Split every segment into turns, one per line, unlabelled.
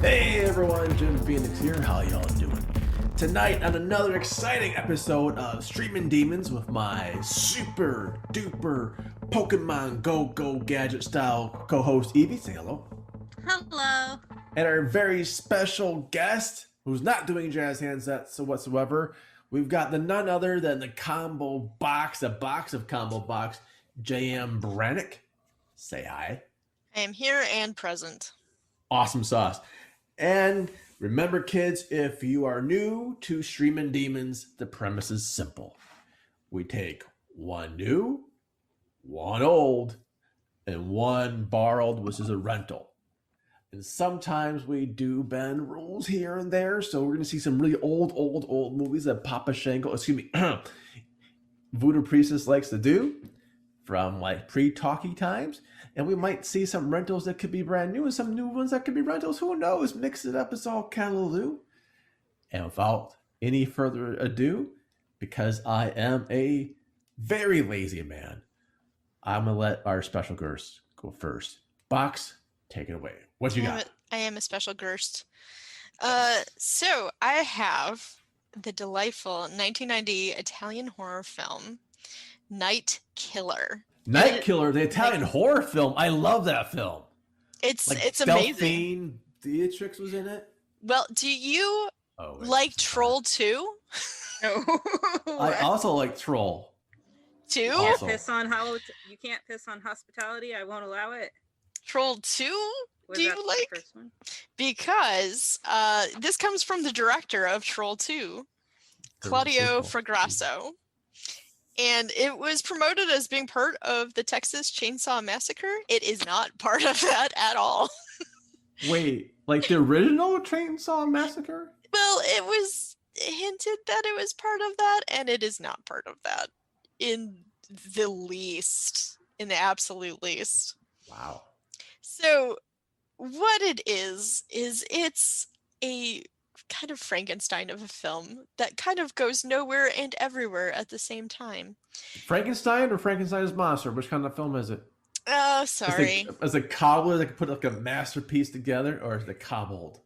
Hey everyone, Jim Phoenix here. How y'all doing? Tonight on another exciting episode of Streamin Demons with my super duper Pokemon Go Gadget style co-host Evie. Say hello.
Hello.
And our very special guest, who's not doing jazz hands whatsoever. We've got the none other than the combo box, a box of combo box, J.M. Brannick. Say hi.
I am here and present.
Awesome sauce. And remember, kids, if you are new to Streamin Demons, the premise is simple. We take one new, one old, and one borrowed, which is a rental. And sometimes we do bend rules here and there, so we're going to see some really old movies that Voodoo Priestess likes to do from like pre-talkie times. And we might see some rentals that could be brand new and some new ones that could be rentals. Who knows? Mix it up. It's all callaloo. And without any further ado, because I am a very lazy man, I'm going to let our special guest go first. Box, take it away. What you got?
I am a special guest. So I have the delightful 1990 Italian horror film, NightKiller.
NightKiller, the Italian horror film. I love that film.
It's amazing.
Delphine Beatrix was in it.
Well, do you like Troll 2?
No.
I also like Troll.
2?
You can't piss on hospitality. I won't allow it.
Troll 2?
Was
do
that
you
the
like?
first one?
Because this comes from the director of Troll 2, Claudio Fragrasso. And it was promoted as being part of the Texas Chainsaw Massacre. It is not part of that at all.
Wait, like the original Chainsaw Massacre?
Well, it was hinted that it was part of that, and it is not part of that in the absolute least.
Wow.
So what it is it's a kind of Frankenstein of a film that kind of goes nowhere and everywhere at the same time.
Frankenstein or Frankenstein's monster? Which kind of film is it?
Oh, sorry.
Is it cobbler that can put like a masterpiece together, or is it cobbled?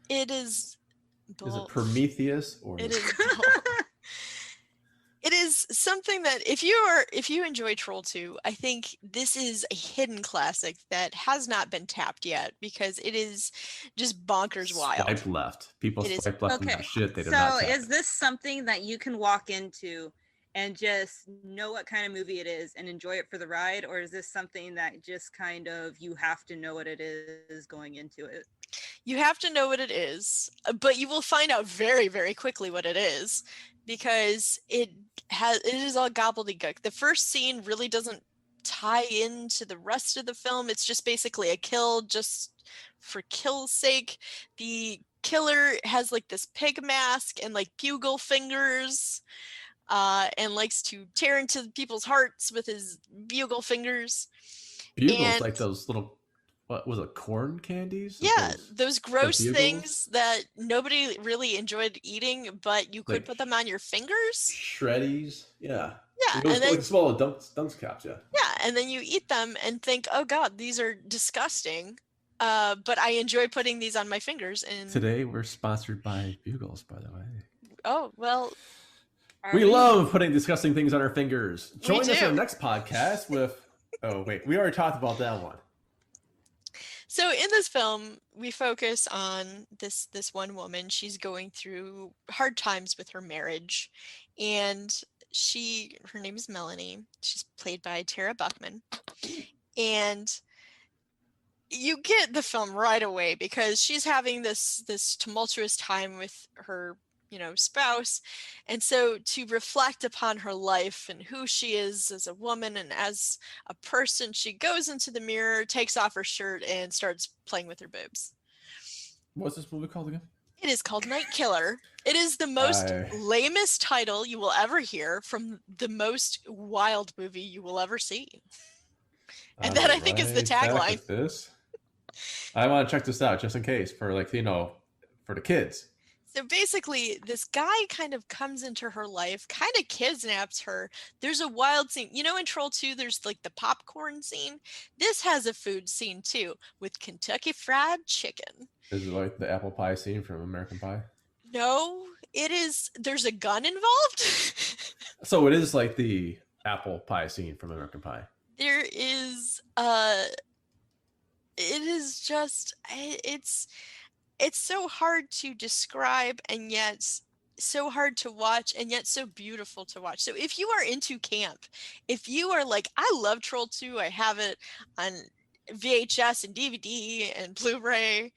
It is both.
Is it Prometheus or?
It is both. It is something that if you enjoy Troll 2, I think this is a hidden classic that has not been tapped yet because it is just bonkers wild.
Swipe left. People swipe left and shit. They do
so
not tap
is
it.
this something that you can walk into and just know what kind of movie it is and enjoy it for the ride, or is this something that just kind of you have to know what it is going into it?
You have to know what it is, but you will find out very, very quickly what it is because it is all gobbledygook. The first scene really doesn't tie into the rest of the film. It's just basically a kill just for kill's sake. The killer has like this pig mask and like bugle fingers, and likes to tear into people's hearts with his bugle fingers.
Bugles, like those little, what was it, corn candies?
Yeah, those gross
bugles?
things that nobody really enjoyed eating, but you could
Like
put them on your fingers.
Shreddies, yeah.
Yeah,
Those,
and then
like small dunce caps, yeah.
yeah, and then you eat them and think, "Oh God, these are disgusting." But I enjoy putting these on my fingers. And
Today we're sponsored by Bugles, by the way.
oh well,
We love putting disgusting things on our fingers. Join us
do.
on our next podcast with. Oh wait, we already talked about that one.
so in this film, we focus on this one woman. She's going through hard times with her marriage, and her name is Melanie. She's played by Tara Buckman, and you get the film right away because she's having this tumultuous time with her spouse, and so to reflect upon her life and who she is as a woman and as a person, she goes into the mirror, takes off her shirt, and starts playing with her boobs.
What's this movie called again?
It is called NightKiller. It is the most lamest title you will ever hear from the most wild movie you will ever see. And that I think is the tagline.
This. I want to check this out just in case for for the kids.
So basically, this guy kind of comes into her life, kind of kidnaps her. There's a wild scene. You know, in Troll 2, there's like the popcorn scene. This has a food scene too, with Kentucky Fried Chicken.
Is it like the apple pie scene from American Pie?
No, it is. There's a gun involved.
So it is like the apple pie scene from American Pie.
There is. It is just. It's so hard to describe, and yet so hard to watch, and yet so beautiful to watch. So if you are into camp, if you are like, I love Troll 2, I have it on VHS and DVD and Blu-ray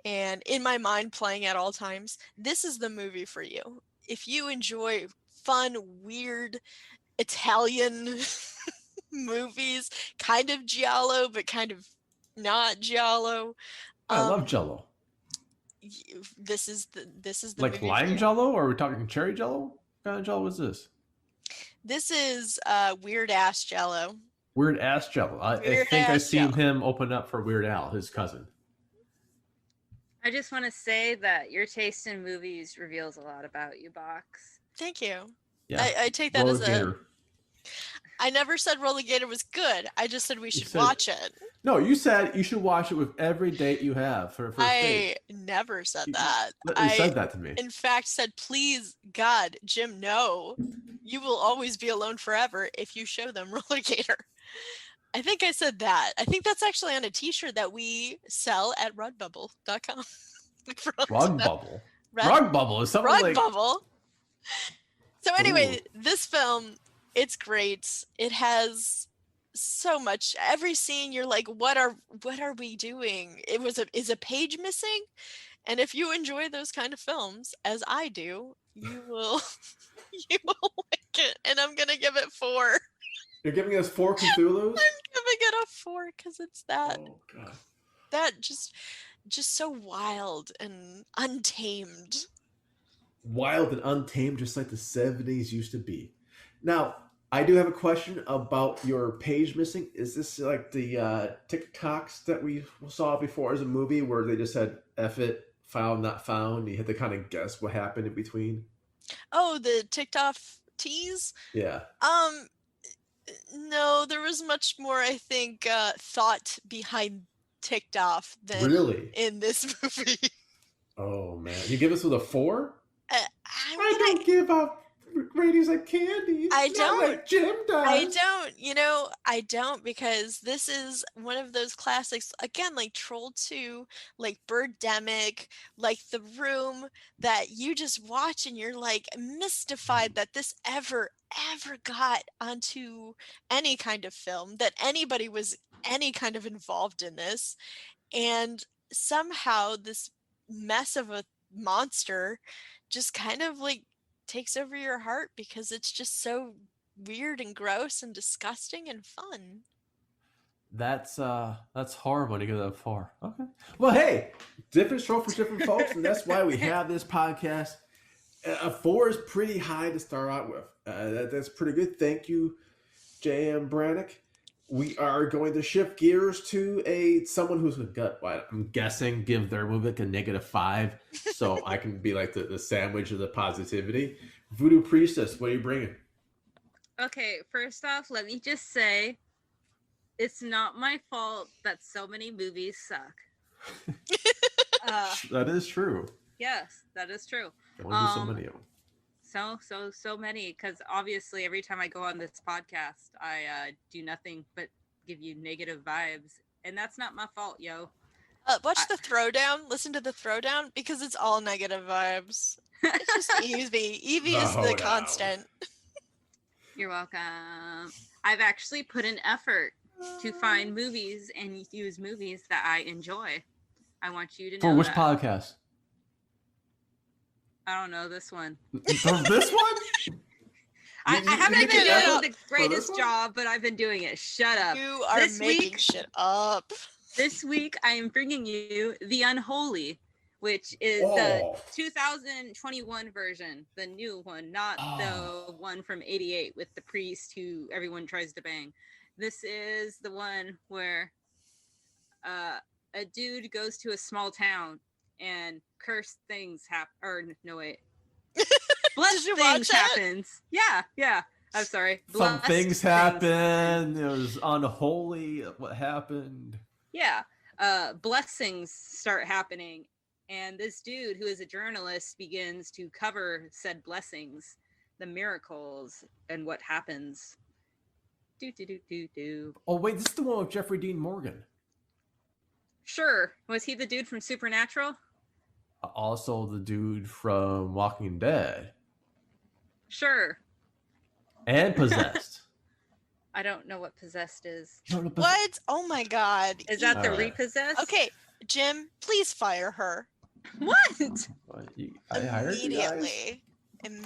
and in my mind playing at all times, this is the movie for you. If you enjoy fun, weird Italian movies, kind of giallo, but kind of not giallo.
I love Jello.
This is the
like
movie
lime Jello, or are we talking cherry Jello? What kind of Jello is this?
This is weird ass Jello.
Weird ass Jello. I think I've seen him open up for Weird Al, his cousin.
I just want to say that your taste in movies reveals a lot about you, Box.
Thank you.
Yeah,
I take that as
Gator.
I never said Rollergator was good. I just said we should watch it.
No, you said you should watch it with every date you have for a first date.
I never said that.
You said that to me.
In fact, said, please, God, Jim, no. You will always be alone forever if you show them Rollergator. I think I said that. I think that's actually on a t-shirt that we sell at rudbubble.com.
Rudbubble? Rudbubble is something like...
Rudbubble. So anyway, this film, it's great. It has so much. Every scene, you're like, what are we doing? Is a page missing? And if you enjoy those kind of films, as I do, you will like it. And I'm gonna give it 4.
You're giving us 4 Cthulhus?
I'm giving it a 4 because it's that.
Oh God.
That just so wild and untamed.
Wild and untamed, just like the 70s used to be. Now, I do have a question about your page missing. Is this like the TikToks that we saw before as a movie where they just said F it, file not found? You had to kind of guess what happened in between?
Oh, the TikTok tease?
Yeah.
No, there was much more, I think, thought behind TikTok than
really
in this movie.
Oh, man. You give us with a 4?
I
don't give up ratings like candy.
I don't.
Like Jim does.
I don't. I don't, because this is one of those classics, again, like Troll 2, like Birdemic, like The Room, that you just watch and you're like mystified that this ever got onto any kind of film, that anybody was any kind of involved in this. And somehow this mess of a monster just kind of like takes over your heart because it's just so weird and gross and disgusting and fun.
That's horrible to give that a 4. Okay. Well, hey, different show for different folks, and that's why we have this podcast. A 4 is pretty high to start out with. That's pretty good. Thank you, J.M. Brannick. We are going to shift gears to someone who's I'm guessing give their movie like a -5, so I can be like the sandwich of the positivity. Voodoo Priestess, what are you bringing?
Okay, first off, let me just say, it's not my fault that so many movies suck.
That is true.
Yes, that is true.
So many of them.
So many, because obviously every time I go on this podcast, I do nothing but give you negative vibes, and that's not my fault, yo.
Watch the Throwdown. Listen to the Throwdown, because it's all negative vibes. It's just Evie. Evie is the constant.
You're welcome. I've actually put an effort to find movies and use movies that I enjoy. I want you to know.
For which podcast?
I don't know, this one.
For this one?
I haven't been doing the greatest job, but I've been doing it. Shut up.
You are making shit up.
This week, I am bringing you The Unholy, which is the 2021 version, the new one, not the one from '88 with the priest who everyone tries to bang. This is the one where a dude goes to a small town and cursed things happen. Or no, wait. Blessed
you
things
watch that?
happens. Yeah. I'm sorry.
Some
Blessed
things happen. It was unholy. What happened?
Yeah. Blessings start happening. And this dude, who is a journalist, begins to cover said blessings, the miracles, and what happens. Do.
Oh, wait, this is the one with Jeffrey Dean Morgan.
Sure. Was he the dude from Supernatural?
Also the dude from Walking Dead.
Sure.
And Possessed.
I don't know what Possessed is.
What? Oh my God.
Is that the
Alright.
Repossessed?
Okay, Jim, please fire her.
What?
I hired you guys?
Immediately.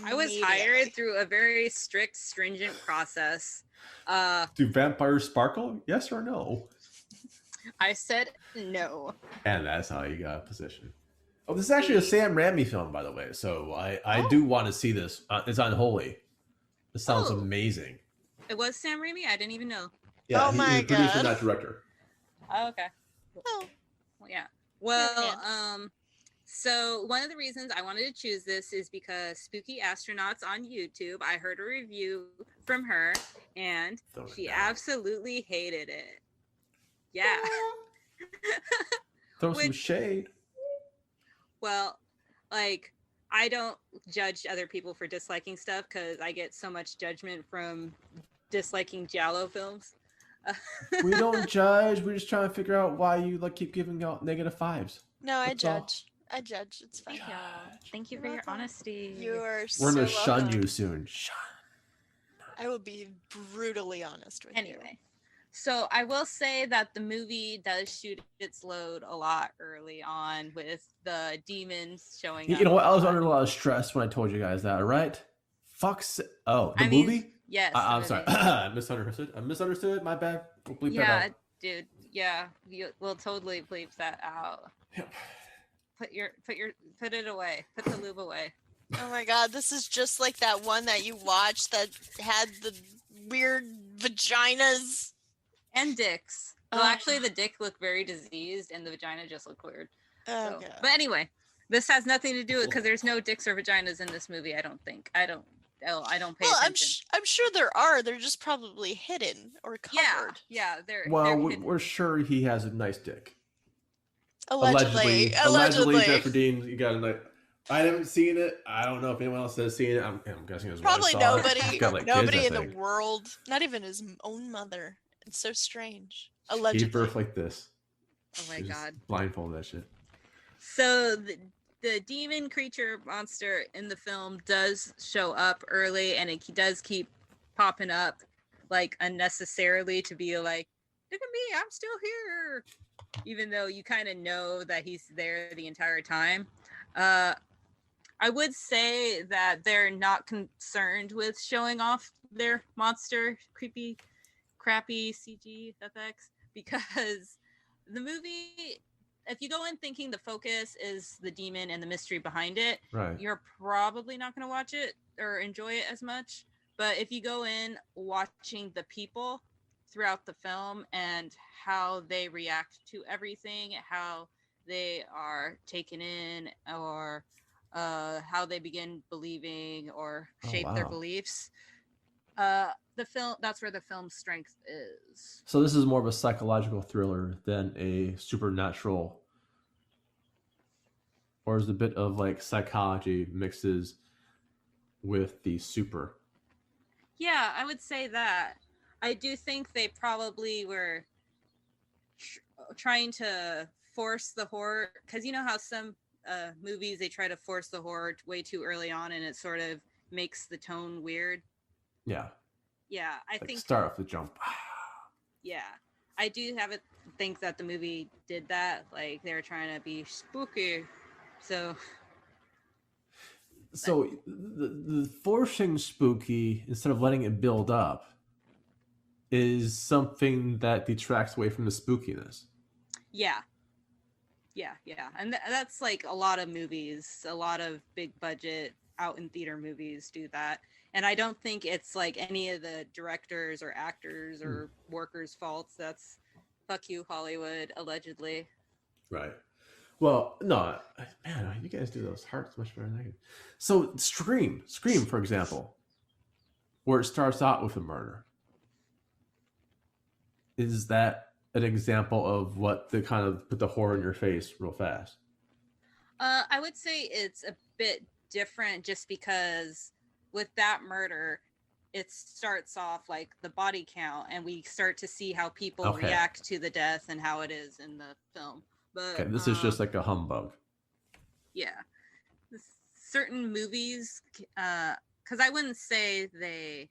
I was hired through a very strict, stringent process.
Do vampires sparkle? Yes or no?
I said no.
And that's how you got a position. Oh, this is actually a Sam Raimi film, by the way. So I do want to see this. It's Unholy. This sounds amazing.
It was Sam Raimi? I didn't even know.
Yeah,
Oh my
he's the producer,
God.
not director.
Oh, okay.
Oh,
Well, yeah. Well, so one of the reasons I wanted to choose this is because Spooky Astronauts on YouTube, I heard a review from her and she absolutely hated it. Yeah.
Throw some shade.
Well, like, I don't judge other people for disliking stuff because I get so much judgment from disliking Giallo films.
We don't judge. We're just trying to figure out why you keep giving out -5s.
no, I
That's all.
judge. I judge. It's fine.
Yeah. Thank you
You're
for your
welcome.
honesty.
You are
We're
so
gonna shun
welcome.
you soon. Shun.
I will be brutally honest with you.
Anyway, so I will say that the movie does shoot its load a lot early on with the demons showing up.
You know what? I was
a lot.
under a lot of stress when I told you guys that. All right. Oh, the
I mean,
movie.
Yes.
I'm
the
sorry.
movie.
I misunderstood. I misunderstood. My bad. We'll bleep that
Yeah,
out.
dude. Yeah, we'll totally bleep that out.
Yep.
Put it away. Put the lube away.
Oh my God, this is just like that one that you watched that had the weird vaginas.
And dicks. Well,
Oh.
actually, the dick looked very diseased, and the vagina just looked weird.
Oh
So-
God.
But anyway, this has nothing to do with because there's no dicks or vaginas in this movie. I don't think. I don't pay
Well,
attention.
I'm sure there are. They're just probably hidden or covered.
Yeah. They're hidden.
We're sure he has a nice dick.
Allegedly.
Allegedly, Jeffrey Dean, you got a nice. I haven't seen it. I don't know if anyone else has seen it. I'm guessing his wife
Probably
saw it.
nobody.
He's got, kids,
Nobody
I
in the
think.
world. Not even his own mother. It's so strange.
Gave
Allegedly.
birth like this.
Oh my
She just
God.
blindfolded that shit.
So the demon creature monster in the film does show up early, and it does keep popping up like unnecessarily to be like, look at me, I'm still here, even though you kind of know that he's there the entire time. I would say that they're not concerned with showing off their monster creepy crappy CG effects because the movie, if you go in thinking the focus is the demon and the mystery behind it,
Right.
you're probably not going to watch it or enjoy it as much. But if you go in watching the people throughout the film and how they react to everything, how they are taken in, or how they begin believing or shape their
wow.
beliefs, that's where the film's strength is.
So this is more of a psychological thriller than a supernatural, or is a bit of psychology mixes with the super.
Yeah, I would say that. I do think they probably were trying to force the horror, because you know how some movies, they try to force the horror way too early on and it sort of makes the tone weird.
Yeah.
Yeah, I think
start off the jump.
Yeah, I do think that the movie did that. Like they were trying to be spooky. So
the forcing spooky instead of letting it build up is something that detracts away from the spookiness.
yeah. And that's like a lot of movies, a lot of big budget out in theater movies do that. And I don't think it's like any of the directors or actors or workers' faults. That's fuck you, Hollywood, allegedly.
Right. Well, no, man, you guys do those hearts much better than I can. So, Scream, for example, where it starts out with a murder. Is that an example of what the kind of put the horror in your face real fast?
I would say it's a bit different just because with that murder, it starts off like the body count and we start to see how people react to the death and how it is in the film. But
this is just like a humbug.
Yeah. Certain movies, because I wouldn't say they...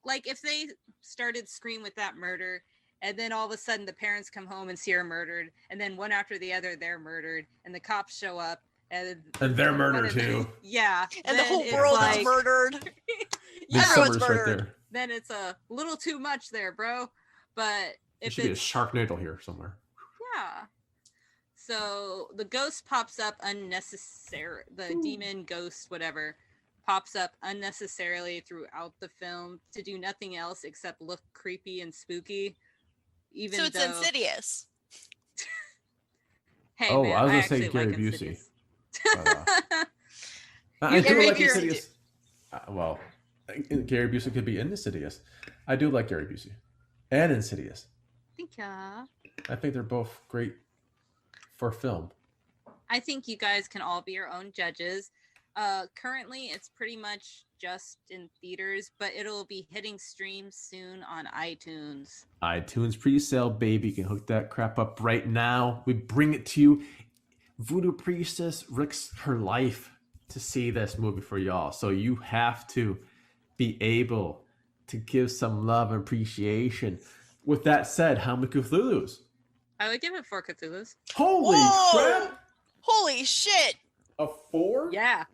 Like, if they started Scream with that murder, and then all of a sudden the parents come home and see her murdered, and then one after the other they're murdered, and the cops show up, and
they're murdered too.
Yeah.
And the whole world is murdered.
Everyone's right there.
Then it's a little too much there, bro. But if
there should be a Sharknado here somewhere.
Yeah. So the ghost pops up unnecessary. The demon, ghost, whatever, pops up unnecessarily throughout the film to do nothing else except look creepy and spooky. Even
so it's Insidious.
Hey, man,
I was
gonna
say Gary
like
Busey.
I
do like Insidious. Well, Gary Busey could be in Insidious. I do like Gary Busey and Insidious.
Thank you.
I think they're both great for film.
I think you guys can all be your own judges. Currently, it's pretty much just in theaters, but it'll be hitting streams soon on iTunes.
iTunes pre-sale, baby. You can hook that crap up right now. We bring it to you. Voodoo Priestess risks her life to see this movie for y'all. So you have to be able to give some love and appreciation. With that said, how many Cthulhus?
I would give it 4 Cthulhus.
Holy crap!
Holy shit!
A 4?
Yeah.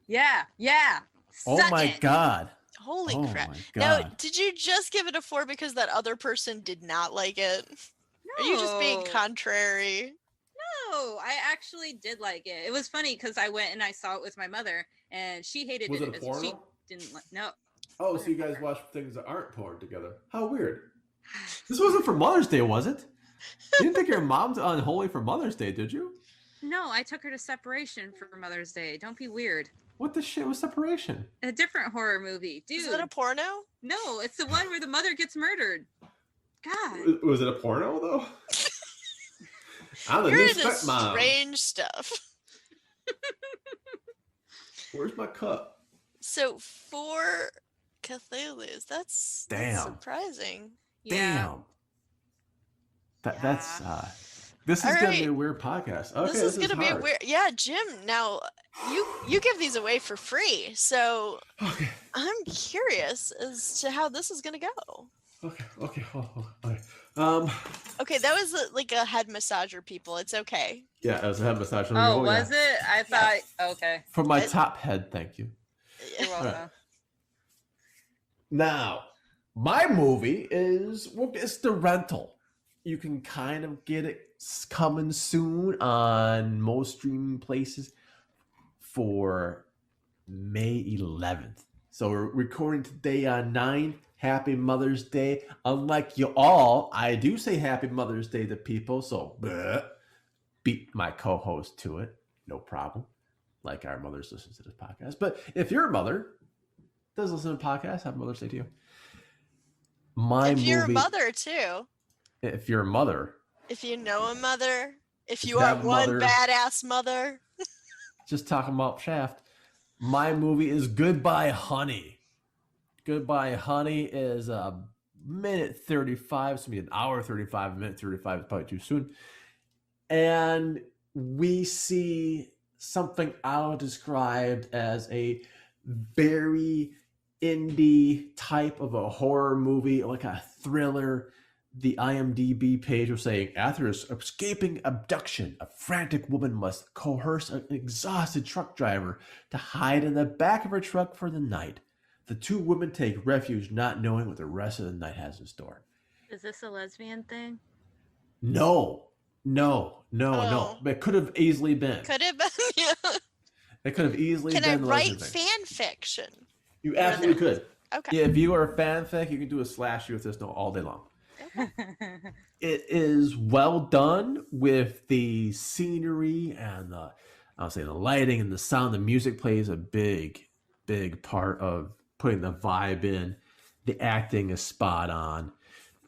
Oh my god.
Holy crap.
My god.
Now, did you just give it a 4 because that other person did not like it?
No.
Are you just being contrary?
No, I actually did like it. It was funny because I went and I saw it with my mother and she hated
Was
it.
it a porno?
She didn't like no.
Oh, so you guys watch things that aren't porn together. How weird. This wasn't for Mother's Day, was it? You didn't take your mom to Unholy for Mother's Day, did you?
No, I took her to Separation for Mother's Day. Don't be weird.
What the shit was Separation?
A different horror movie. Dude.
Is it a porno?
No, it's the one where the mother gets murdered. God.
Was it a porno, though? I'm the
You're
new
into
stepmom.
strange stuff.
Where's my cup?
So 4 Cthulhu's. That's surprising.
Damn. That's this is gonna be a weird podcast. Okay,
this is gonna be weird. Yeah, Jim. Now you give these away for free, so I'm curious as to how this is gonna go.
Okay.
Okay, that was like a head massager, people. It's okay.
Yeah, it was a head massager.
Oh, was it? I thought. Okay.
For my top head, thank you.
You're welcome.
Right. Now, my movie it's The Rental. You can kind of get it coming soon on most streaming places for May 11th. So we're recording today on 9. Happy Mother's Day. Unlike you all, I do say Happy Mother's Day to people. So beat my co-host to it. No problem. Like our mothers listen to this podcast. But if your mother does listen to podcasts, Happy Mother's Day to you.
You're a mother too.
If you're a mother.
If you know a mother. If you are one badass mother.
Just talking about Shaft. My movie is Goodbye Honey. Goodbye Honey is a minute 35. It's going to be an hour 35. A minute 35 is probably too soon. And we see something I'll describe as a very indie type of a horror movie, like a thriller. The IMDb page was saying, after escaping abduction, a frantic woman must coerce an exhausted truck driver to hide in the back of her truck for the night. The two women take refuge, not knowing what the rest of the night has in store.
Is this a lesbian thing?
No. But it could have easily been.
Could have been, yeah.
It could have easily been.
Can I write fan fiction?
You absolutely could.
Okay.
Yeah, if you are a fanfic, you can do a slashy with this all day long. It is well done with the scenery and I'll say the lighting and the sound. The music plays a big part of putting the vibe in. The acting is spot on.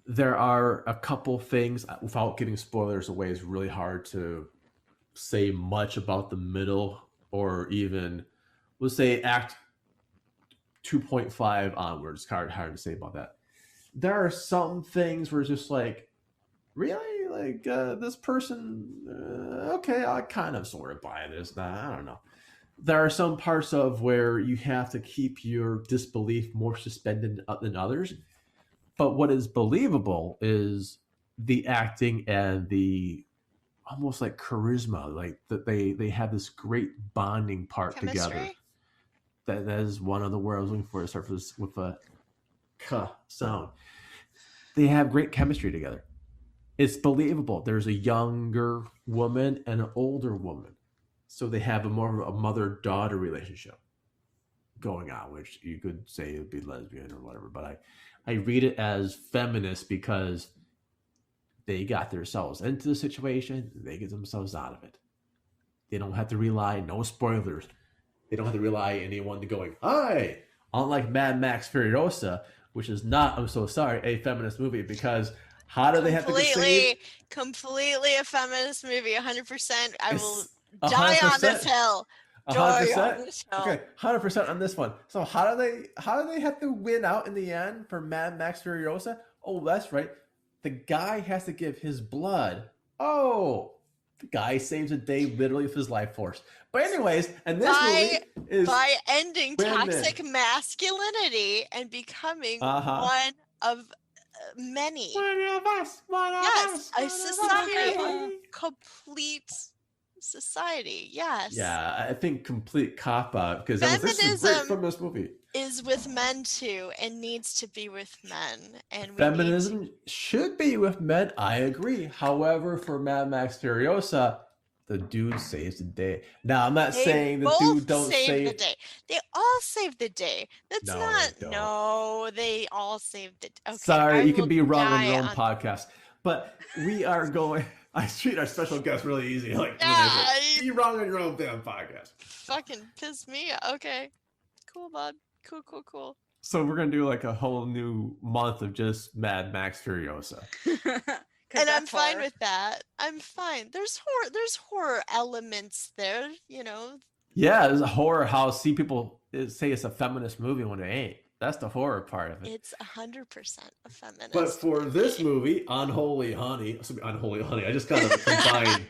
There are a couple things, without giving spoilers away, it's really hard to say much about the middle, or even, let's say, act 2.5 onwards. Hard to say about that. There are some things where it's just like, really? Like, this person, okay, I kind of sort of buy this. I don't know. There are some parts of where you have to keep your disbelief more suspended than others. But what is believable is the acting and the almost like charisma, like that they have this great bonding part
Chemistry?
together. That is one of the words I was looking for to start with a k sound. They have great chemistry together. It's believable. There's a younger woman and an older woman, so they have a more of a mother-daughter relationship going on, which you could say it would be lesbian or whatever, but I read it as feminist because they got themselves into the situation, they get themselves out of it. They don't have to rely, no spoilers, they don't have to rely on anyone to going, hi! Unlike Mad Max Furiosa, which is not, I'm so sorry, a feminist movie, because how do they have to get saved?
Completely a feminist movie, 100%. I will
100%.
die on this hill.
100%. Okay, 100% on this one. So how do they have to win out in the end for Mad Max Furiosa? Oh, that's right. The guy has to give his blood. Oh, the guy saves a day literally with his life force. But anyways, and this movie is
by ending
women.
toxic masculinity and becoming one of many.
One of us.
Yes, a society. Complete society. Yes.
Yeah, I think complete cop out, because this is great from this movie.
Is with men too, and needs to be with men, and
feminism should be with men. I agree. However, for Mad Max Furiosa, the dude saves the day. Now, I'm not saying the dude don't save
the day. They all save the day. That's
no,
not.
They don't.
No, they all save the day. Okay,
sorry, you can be wrong on your own podcast, but we are going. I treat our special guests really easy. Like, be wrong on your own damn podcast.
Fucking piss me. Okay, cool, bud. Cool.
So we're gonna do like a whole new month of just Mad Max Furiosa.
And I'm fine with that. I'm fine. There's horror elements there, you know.
Yeah, there's a horror how see people say it's a feminist movie when it ain't. That's the horror part of it.
It's 100% a feminist.
But for this movie, Unholy Honey, I just kind of combined.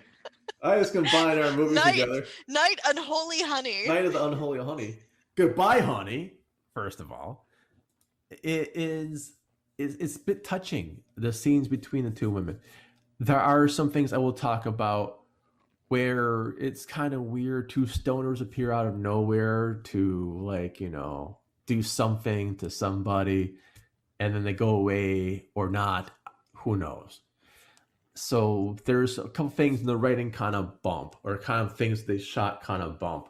I just combined our movies together.
Night Unholy Honey.
Night of the Unholy Honey. Goodbye, Honey. First of all, it's a bit touching, the scenes between the two women. There are some things I will talk about where it's kind of weird. Two stoners appear out of nowhere to, like, you know, do something to somebody, and then they go away or not. Who knows? So there's a couple things in the writing kind of bump, or kind of things they shot kind of bump.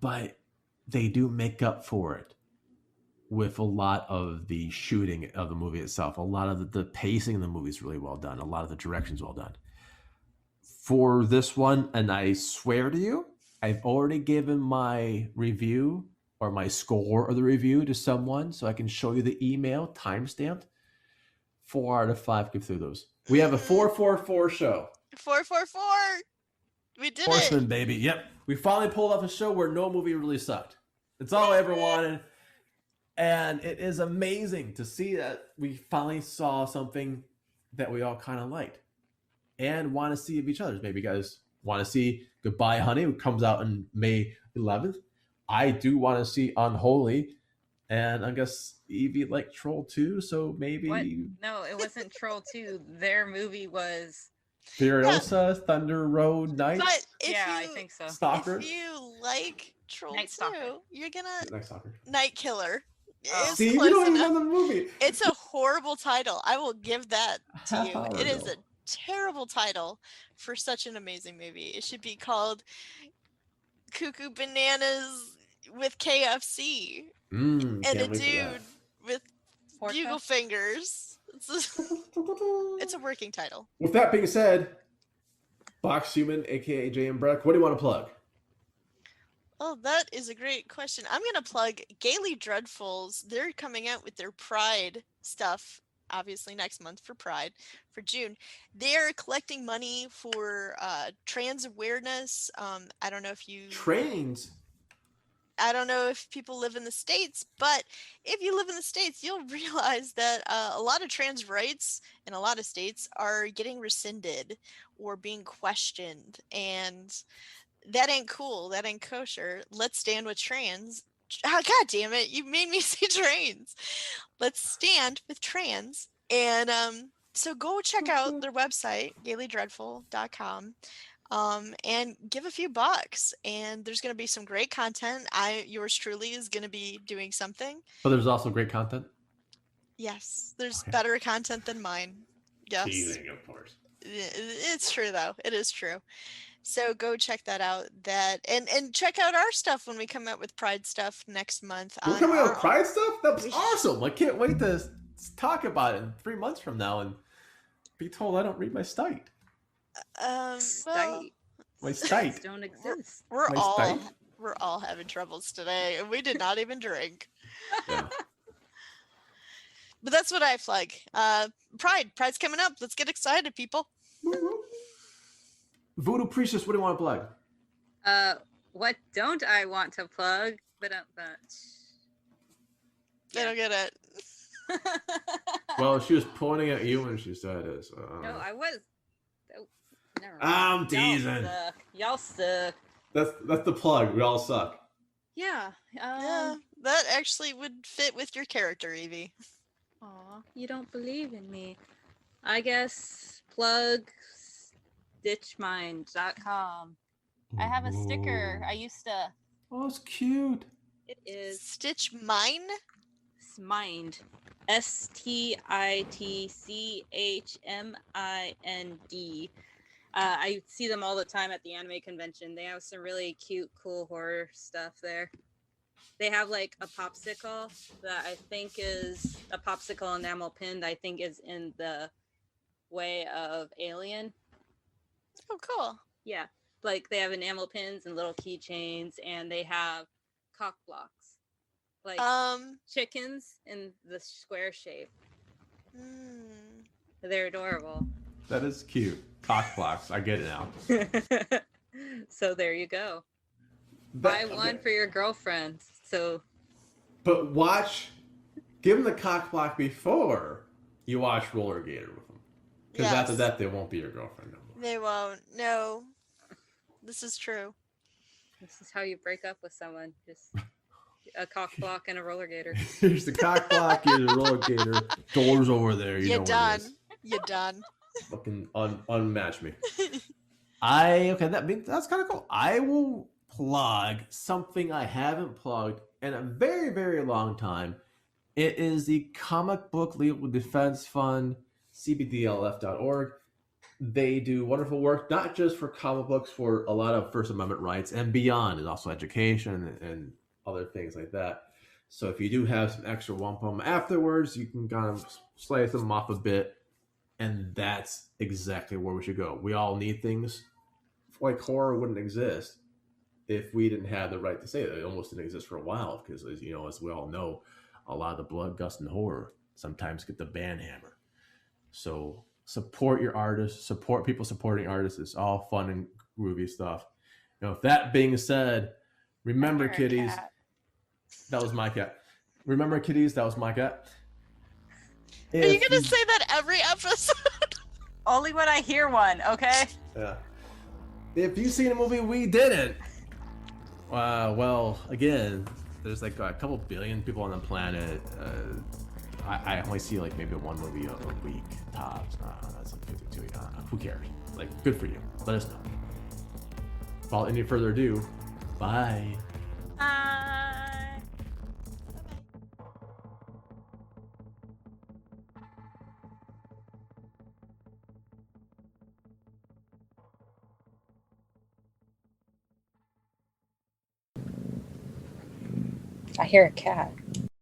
But they do make up for it with a lot of the shooting of the movie itself. A lot of the pacing in the movie is really well done. A lot of the direction's well done. For this one, and I swear to you, I've already given my review or my score of the review to someone, so I can show you the email timestamped. 4 out of 5 get through those. We have a 444 show.
444. We did
Horseman, baby. Yep. We finally pulled off a show where no movie really sucked. It's all I ever wanted. And it is amazing to see that we finally saw something that we all kind of liked and want to see of each other's. Maybe you guys want to see Goodbye, Honey, which comes out on May 11th. I do want to see Unholy. And I guess Evie liked Troll 2, so maybe...
What? No, it wasn't Troll 2. Their movie was...
Furiosa, Thunder Road, Night.
But
I think so.
Stalker.
If you like Troll 2, you're gonna NightKiller.
See, we don't even know the movie.
It's a horrible title. I will give that to you. It is a terrible title for such an amazing movie. It should be called Cuckoo Bananas with KFC and a dude with bugle fingers It's a working title.
With that being said, Box Human, aka JM Breck, what do you want to plug?
Oh, that is a great question. I'm going to plug Gaily Dreadfuls. They're coming out with their Pride stuff, obviously next month for Pride, for June. They're collecting money for trans awareness. I don't know if you...
Trains?
I don't know if people live in the States, but if you live in the States, you'll realize that a lot of trans rights in a lot of states are getting rescinded or being questioned. And that ain't cool. That ain't kosher. Let's stand with trans. Oh, God damn it. You made me say trans. Let's stand with trans. And so go check out their website, gailydreadful.com. And give a few bucks, and there's going to be some great content. Yours truly is going to be doing something.
But there's also great content?
Yes, there's better content than mine. Yes.
Teasing, of course.
It's true, though. It is true. So go check that out. And check out our stuff when we come out with Pride stuff next month.
We're coming out with Pride stuff? That's awesome. I can't wait to talk about it in 3 months from now and be told I don't read my site.
Well,
my site
don't exist.
We're all having troubles today, and we did not even drink.
Yeah.
But that's what I flag. Pride's coming up. Let's get excited, people.
Voodoo Priestess, what do you want to plug?
What don't I want to plug? But
I don't get it.
Well, she was pointing at you when she said it. So,
no, I was. Never mind.
I'm teasing.
Y'all suck.
That's the plug. We all suck.
Yeah.
Yeah, that actually would fit with your character, Evie.
Aw, you don't believe in me. I guess plug stitchmind.com. I have a sticker. I used to.
Oh, it's cute.
It is
Stitch Mine?
Mind. STITCHMIND. I see them all the time at the anime convention. They have some really cute, cool horror stuff there. They have like a popsicle that I think is a popsicle enamel pinned, I think is in the way of Alien.
Oh, cool.
Yeah. Like they have enamel pins and little keychains, and they have cock blocks. Like chickens in the square shape. They're adorable.
That is cute. Cock blocks. I get it now.
So there you go. Buy one for your girlfriend. So.
But give them the cock block before you watch Roller Gator with them. Because after that, they won't be your girlfriend no more.
They won't. No. This is true.
This is how you break up with someone. Just a cock block and a roller gator.
Here's the cock block. Here's the roller gator. Doors over there.
You're done. You're done.
Fucking unmatch me. That's kind of cool. I will plug something I haven't plugged in a very, very long time. It is the Comic Book Legal Defense Fund, cbdlf.org. They do wonderful work, not just for comic books, for a lot of First Amendment rights and beyond, and also education and other things like that. So if you do have some extra wampum afterwards, you can kind of slice them off a bit, and that's exactly where we should go. We all need things. Like horror wouldn't exist if we didn't have the right to say that. It almost didn't exist for a while because, as we all know, a lot of the blood, guts, and horror sometimes get the ban hammer. So support your artists, support people supporting artists. It's all fun and groovy stuff. With that being said, remember, kiddies, that was my cat. Remember, kiddies, that was my cat.
Are you going to say that every episode?
Only when I hear one, okay?
Yeah. If you've seen a movie we didn't, well, again, there's like a couple billion people on the planet. I only see like maybe one movie a week tops. That's like 52. Who cares? Like, good for you. Let us know. Without any further ado, bye.
Bye. I hear a cat.